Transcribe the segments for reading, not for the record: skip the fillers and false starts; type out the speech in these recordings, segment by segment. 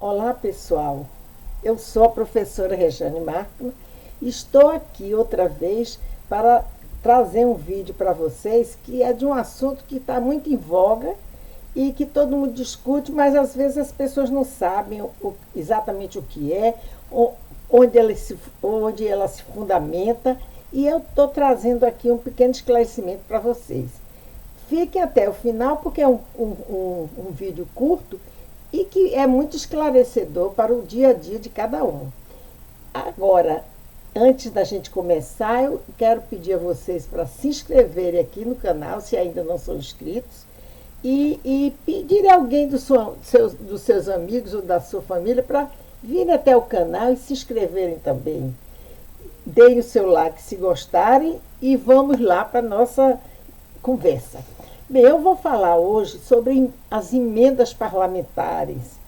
Olá, pessoal. Eu sou a professora Rejane Marco e estou aqui outra vez para trazer um vídeo para vocês que é de um assunto que está muito em voga e que todo mundo discute, mas às vezes as pessoas não sabem exatamente o que é, onde ela se fundamenta, e eu estou trazendo aqui um pequeno esclarecimento para vocês. Fiquem até o final, porque é um vídeo curto e que é muito esclarecedor para o dia a dia de cada um. Agora, antes da gente começar, eu quero pedir a vocês para se inscreverem aqui no canal, se ainda não são inscritos, e pedir a alguém dos seus amigos ou da sua família para vir até o canal e se inscreverem também. Deem o seu like se gostarem e vamos lá para a nossa conversa. Bem, eu vou falar hoje sobre as emendas parlamentares,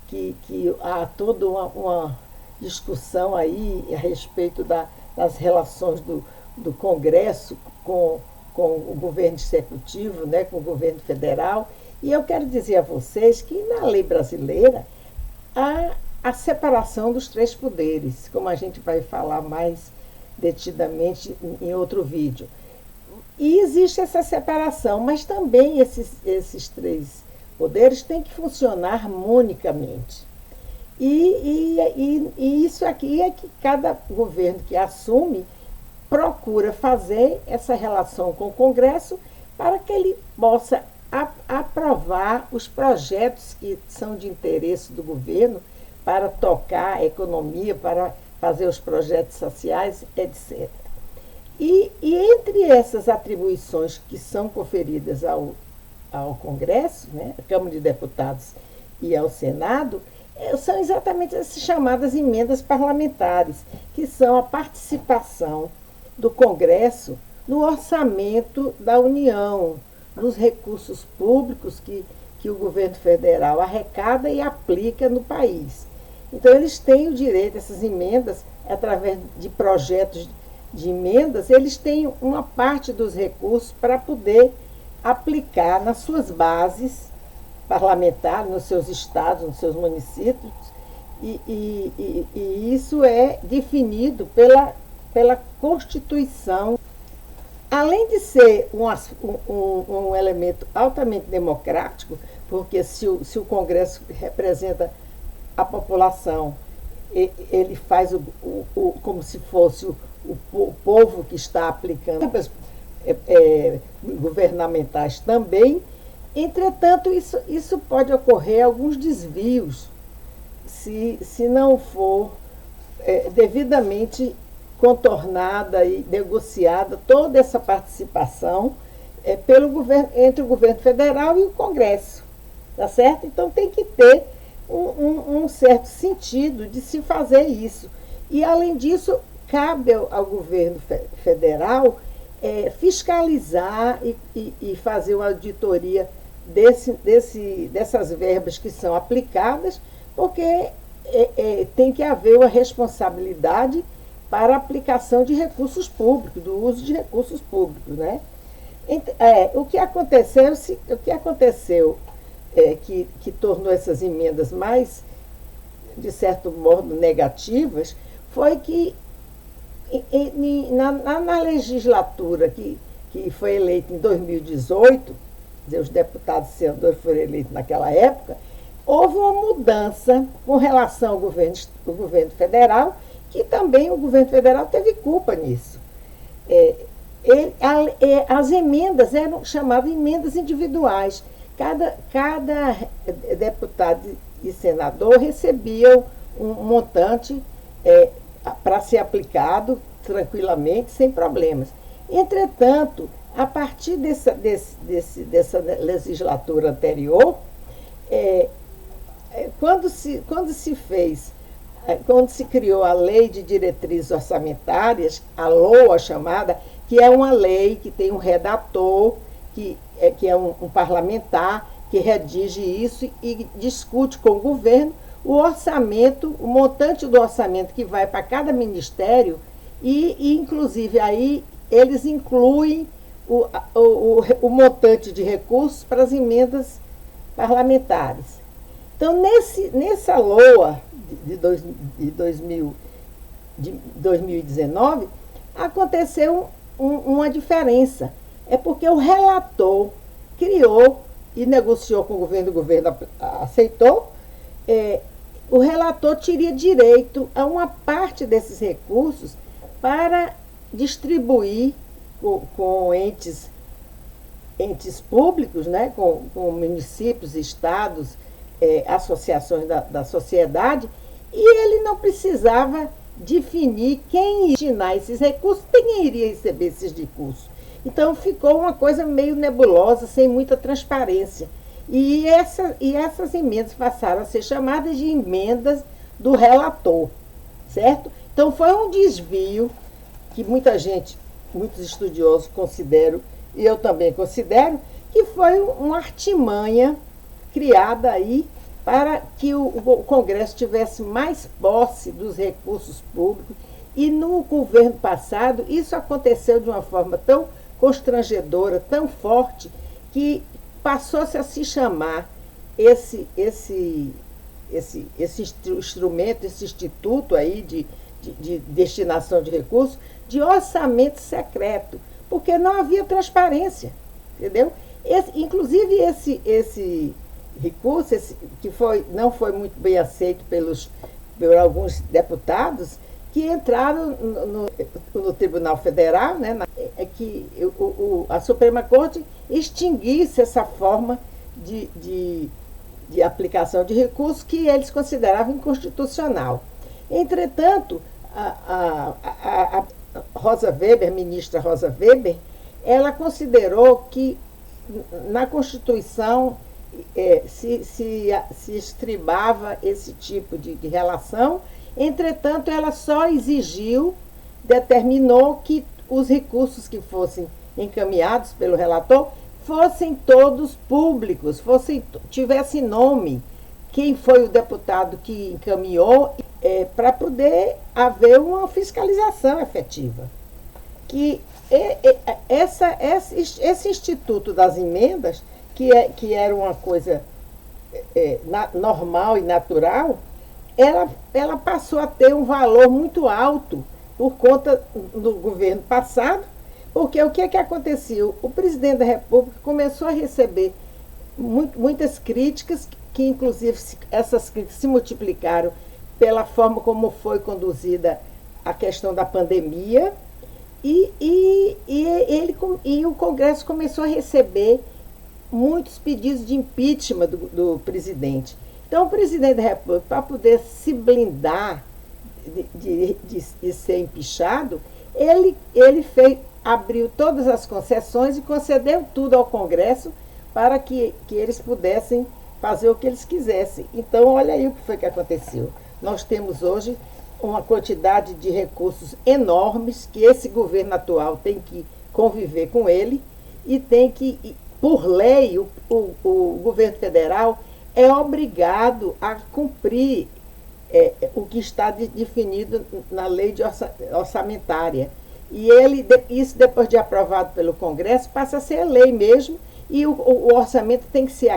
que há toda uma discussão aí a respeito das relações do Congresso com o governo executivo, né, com o governo federal. E eu quero dizer a vocês que na lei brasileira há a separação dos três poderes, como a gente vai falar mais detidamente em outro vídeo. E existe essa separação, mas também esses três poderes têm que funcionar harmonicamente. E isso aqui é que cada governo que assume procura fazer essa relação com o Congresso para que ele possa aprovar os projetos que são de interesse do governo para tocar a economia, para fazer os projetos sociais, etc. E entre essas atribuições que são conferidas ao Congresso, né, à Câmara de Deputados e ao Senado, são exatamente as chamadas emendas parlamentares, que são a participação do Congresso no orçamento da União, nos recursos públicos que o governo federal arrecada e aplica no país. Então, eles têm o direito, essas emendas, através de projetos de emendas, eles têm uma parte dos recursos para poder aplicar nas suas bases parlamentares, nos seus estados, nos seus municípios, e isso é definido pela Constituição. Além de ser um elemento altamente democrático, porque se o Congresso representa a população, ele faz como se fosse o povo que está aplicando, governamentais também. Entretanto, isso pode ocorrer alguns desvios se não for devidamente contornada e negociada toda essa participação entre o governo federal e o Congresso, tá certo? Então tem que ter um certo sentido de se fazer isso. E, além disso, cabe ao governo federal fiscalizar e fazer uma auditoria dessas verbas que são aplicadas, porque tem que haver uma responsabilidade para a aplicação de recursos públicos, do uso de recursos públicos, né? O que aconteceu que tornou essas emendas mais, de certo modo, negativas, foi que na legislatura que foi eleita em 2018, os deputados e senadores foram eleitos naquela época, houve uma mudança com relação ao governo federal, que também o governo federal teve culpa nisso. As emendas eram chamadas emendas individuais. Cada deputado e senador recebia um montante para ser aplicado tranquilamente, sem problemas. Entretanto, a partir dessa legislatura anterior, quando se criou a Lei de Diretrizes Orçamentárias, a LOA chamada, que é uma lei que tem um redator, que é um parlamentar, que redige isso e discute com o governo o orçamento, o montante do orçamento que vai para cada ministério, e inclusive aí eles incluem o montante de recursos para as emendas parlamentares. Então, nessa LOA de 2019, aconteceu uma diferença. É porque o relator criou e negociou com o governo aceitou, o relator teria direito a uma parte desses recursos para distribuir com entes públicos, né, com municípios, estados, associações da sociedade, e ele não precisava definir quem ia destinar esses recursos, quem iria receber esses recursos. Então ficou uma coisa meio nebulosa, sem muita transparência. E essas emendas passaram a ser chamadas de emendas do relator, certo? Então foi um desvio que muitos estudiosos consideram, e eu também considero, que foi uma artimanha criada aí para que o Congresso tivesse mais posse dos recursos públicos. E no governo passado, isso aconteceu de uma forma tão constrangedora, tão forte, que passou-se a se chamar esse instrumento, esse instituto aí de destinação de recursos, de orçamento secreto, porque não havia transparência, entendeu? Inclusive esse recurso, que não foi muito bem aceito por alguns deputados, que entraram no Tribunal Federal, né, que a Suprema Corte extinguisse essa forma de aplicação de recursos que eles consideravam inconstitucional. Entretanto, a Rosa Weber, ministra Rosa Weber, ela considerou que na Constituição se estribava esse tipo de relação. Entretanto, ela só determinou que os recursos que fossem encaminhados pelo relator fossem todos públicos, tivesse nome, quem foi o deputado que encaminhou, para poder haver uma fiscalização efetiva. Que esse Instituto das Emendas, que era uma coisa normal e natural, ela passou a ter um valor muito alto por conta do governo passado, porque o que aconteceu? O presidente da República começou a receber muitas críticas, que inclusive essas críticas se multiplicaram pela forma como foi conduzida a questão da pandemia, e o Congresso começou a receber muitos pedidos de impeachment do presidente. Então, o presidente da República, para poder se blindar de ser empichado, ele abriu todas as concessões e concedeu tudo ao Congresso para que eles pudessem fazer o que eles quisessem. Então, olha aí o que foi que aconteceu. Nós temos hoje uma quantidade de recursos enormes que esse governo atual tem que conviver com ele, e tem que, por lei, o governo federal é obrigado a cumprir o que está definido na lei orçamentária. E isso, depois de aprovado pelo Congresso, passa a ser lei mesmo, e o orçamento tem que ser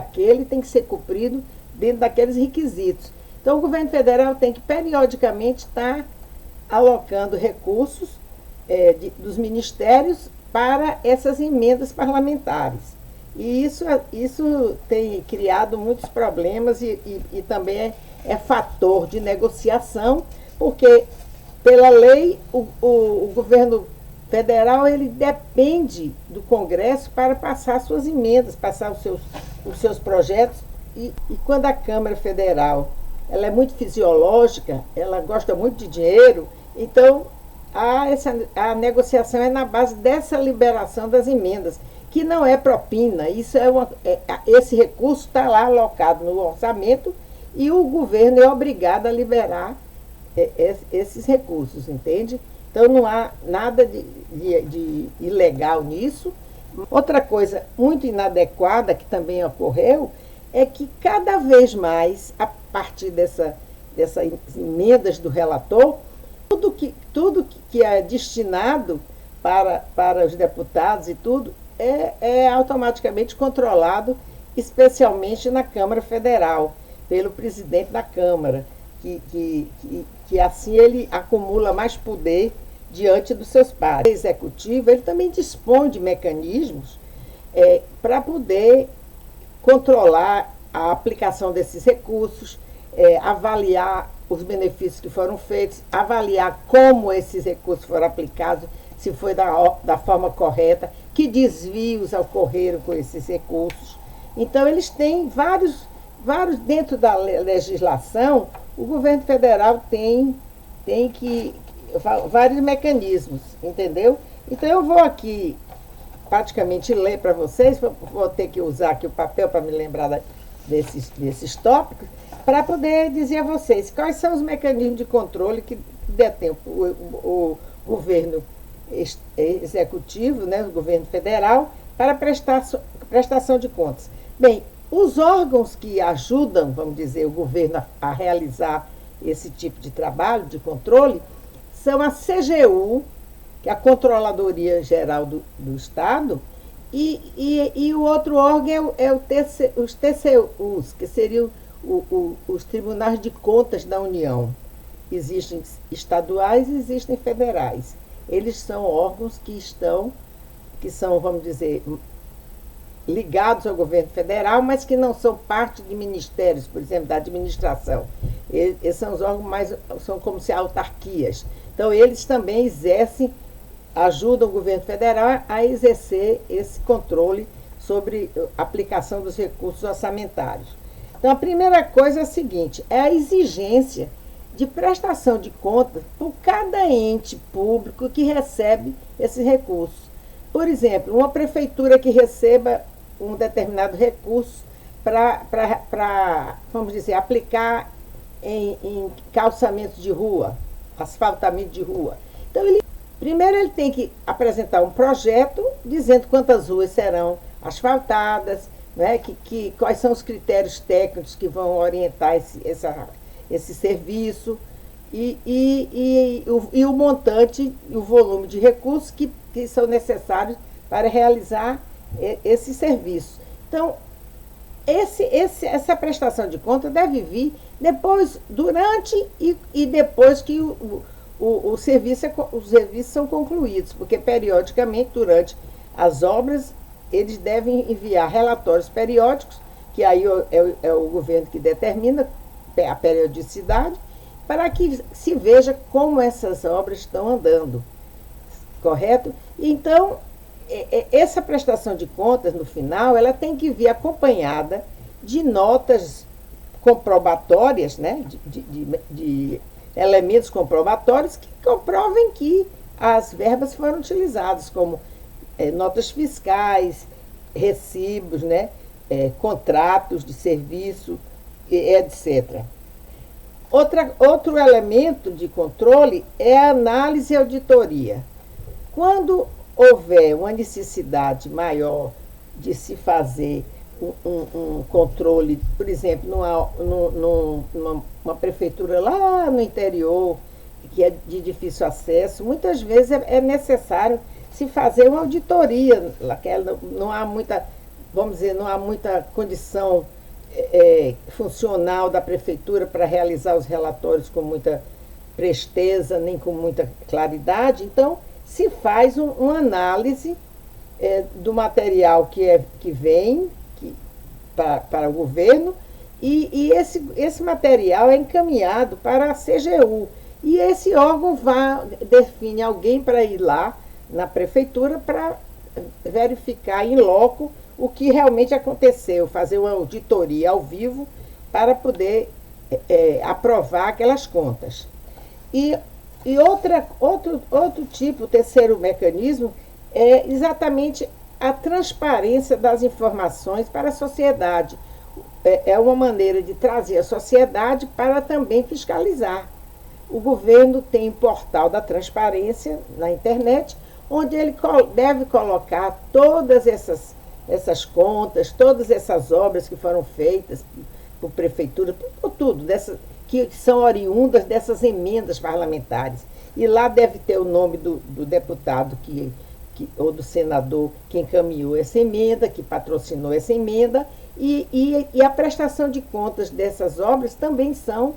tem que ser cumprido dentro daqueles requisitos. Então, o governo federal tem que, periodicamente, estar alocando recursos dos ministérios para essas emendas parlamentares. E isso tem criado muitos problemas e também é fator de negociação, porque, pela lei, o governo federal ele depende do Congresso para passar suas emendas, passar os seus projetos. E quando a Câmara Federal ela é muito fisiológica, ela gosta muito de dinheiro, então a negociação é na base dessa liberação das emendas, que não é propina. Esse recurso está lá alocado no orçamento, e o governo é obrigado a liberar esses recursos, entende? Então não há nada de ilegal nisso. Outra coisa muito inadequada que também ocorreu é que cada vez mais, a partir dessas emendas do relator, tudo que é destinado para os deputados e tudo é automaticamente controlado, especialmente na Câmara Federal. pelo presidente da Câmara, que assim ele acumula mais poder diante dos seus pares. O executivo ele também dispõe de mecanismos para poder controlar a aplicação desses recursos, avaliar os benefícios que foram feitos, avaliar como esses recursos foram aplicados, se foi da forma correta, que desvios ocorreram com esses recursos. Então, eles têm vários dentro da legislação, o governo federal tem vários mecanismos, entendeu? Então, eu vou aqui praticamente ler para vocês, vou ter que usar aqui o papel para me lembrar desses tópicos, para poder dizer a vocês quais são os mecanismos de controle que detém o governo executivo, né, o governo federal, para prestação de contas. Bem, os órgãos que ajudam, vamos dizer, o governo a realizar esse tipo de trabalho, de controle, são a CGU, que é a Controladoria Geral do Estado, e o outro órgão é os TCUs, que seriam os Tribunais de Contas da União. Existem estaduais e existem federais. Eles são órgãos que são, vamos dizer, ligados ao governo federal, mas que não são parte de ministérios, por exemplo, da administração. Esses são os órgãos são como se autarquias. Então, eles também ajudam o governo federal a exercer esse controle sobre a aplicação dos recursos orçamentários. Então, a primeira coisa é a seguinte, é a exigência de prestação de contas por cada ente público que recebe esses recursos. Por exemplo, uma prefeitura que receba um determinado recurso para, vamos dizer, aplicar em calçamento de rua, asfaltamento de rua. Então, primeiro ele tem que apresentar um projeto dizendo quantas ruas serão asfaltadas, né, quais são os critérios técnicos que vão orientar esse serviço e o montante e o volume de recursos que são necessários para realizar esse serviço. Então, essa prestação de conta deve vir depois, durante e depois que os serviços são concluídos, porque periodicamente, durante as obras, eles devem enviar relatórios periódicos, que aí é o governo que determina a periodicidade, para que se veja como essas obras estão andando, correto? Então, essa prestação de contas, no final, ela tem que vir acompanhada de notas comprobatórias, né, de elementos comprobatórios que comprovem que as verbas foram utilizadas, como notas fiscais, recibos, né, contratos de serviço, etc. Outro elemento de controle é a análise e auditoria. Quando houver uma necessidade maior de se fazer um controle, por exemplo, numa prefeitura lá no interior, que é de difícil acesso, muitas vezes é necessário se fazer uma auditoria, não há muita, vamos dizer, não há muita condição funcional da prefeitura para realizar os relatórios com muita presteza, nem com muita claridade. Então, se faz uma análise do material que vem para o governo e esse material é encaminhado para a CGU. E esse órgão define alguém para ir lá na prefeitura para verificar in loco o que realmente aconteceu, fazer uma auditoria ao vivo para poder aprovar aquelas contas. E outro tipo, o terceiro mecanismo, é exatamente a transparência das informações para a sociedade. É uma maneira de trazer a sociedade para também fiscalizar. O governo tem o portal da transparência na internet, onde ele deve colocar todas essas contas, todas essas obras que foram feitas por prefeitura, por tudo, que são oriundas dessas emendas parlamentares. E lá deve ter o nome do deputado que ou do senador que encaminhou essa emenda, que patrocinou essa emenda, e a prestação de contas dessas obras também são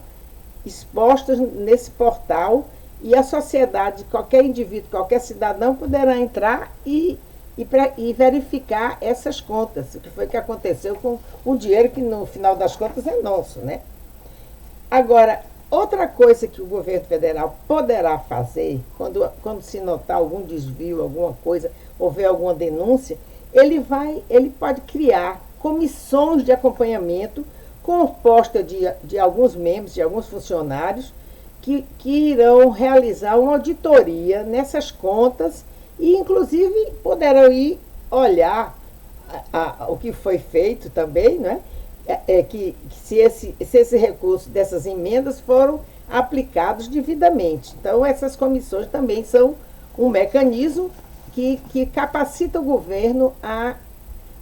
expostas nesse portal, e a sociedade, qualquer indivíduo, qualquer cidadão poderá entrar e verificar essas contas, o que foi que aconteceu com o dinheiro que no final das contas é nosso, né? Agora, outra coisa que o governo federal poderá fazer, quando se notar algum desvio, alguma coisa, houver alguma denúncia, ele pode criar comissões de acompanhamento composta de alguns membros, de alguns funcionários, que irão realizar uma auditoria nessas contas e, inclusive, poderão ir olhar o que foi feito também, né? Que se esse recurso dessas emendas foram aplicados devidamente. Então, essas comissões também são um mecanismo que capacita o governo a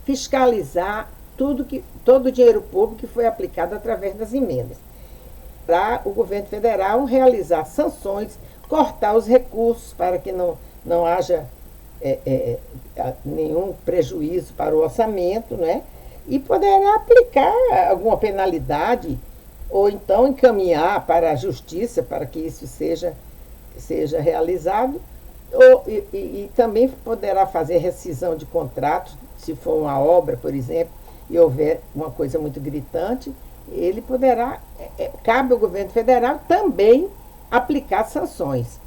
fiscalizar todo o dinheiro público que foi aplicado através das emendas. Para o governo federal realizar sanções, cortar os recursos para que não haja nenhum prejuízo para o orçamento, né? E poderá aplicar alguma penalidade ou então encaminhar para a justiça para que isso seja realizado, e também poderá fazer rescisão de contratos, se for uma obra, por exemplo, e houver uma coisa muito gritante, ele poderá, cabe ao governo federal também aplicar sanções.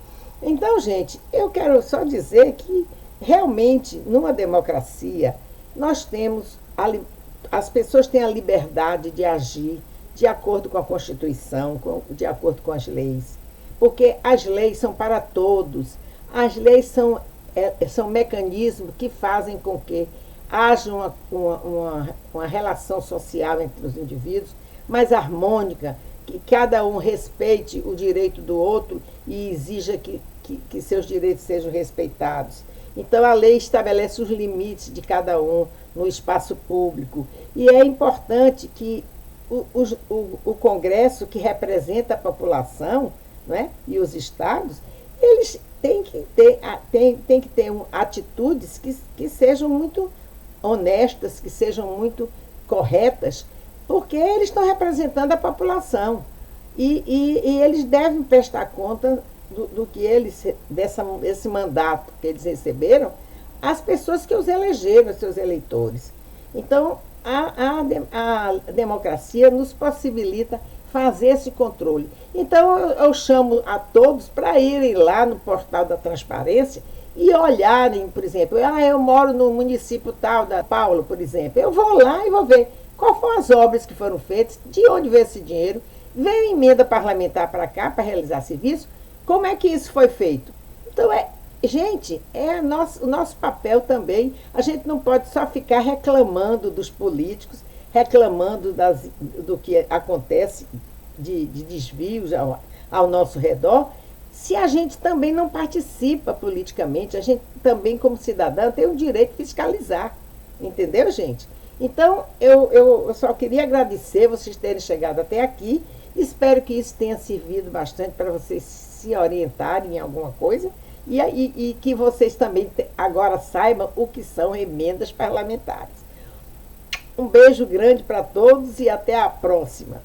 Então, gente, eu quero só dizer que realmente, numa democracia, nós temos as pessoas têm a liberdade de agir de acordo com a Constituição, de acordo com as leis, porque as leis são para todos. As leis são mecanismos que fazem com que haja uma relação social entre os indivíduos mais harmônica, que cada um respeite o direito do outro e exija que seus direitos sejam respeitados. Então, a lei estabelece os limites de cada um no espaço público. E é importante que o Congresso, que representa a população, né, e os estados, eles têm que ter atitudes que sejam muito honestas, que sejam muito corretas, porque eles estão representando a população. E eles devem prestar conta do que desse mandato que eles receberam, às pessoas que os elegeram, seus eleitores. Então, a democracia nos possibilita fazer esse controle. Então, eu chamo a todos para irem lá no portal da transparência e olharem, por exemplo, eu moro no município tal, da Paula, por exemplo. Eu vou lá e vou ver quais foram as obras que foram feitas, de onde veio esse dinheiro, veio emenda parlamentar para cá para realizar serviço, como é que isso foi feito? Então, gente, o nosso papel também. A gente não pode só ficar reclamando dos políticos, reclamando do que acontece de desvios ao nosso redor, se a gente também não participa politicamente. A gente também, como cidadã, tem o direito de fiscalizar. Entendeu, gente? Então, eu só queria agradecer vocês terem chegado até aqui. Espero que isso tenha servido bastante para vocês se orientarem em alguma coisa e que vocês também agora saibam o que são emendas parlamentares. Um beijo grande para todos e até a próxima.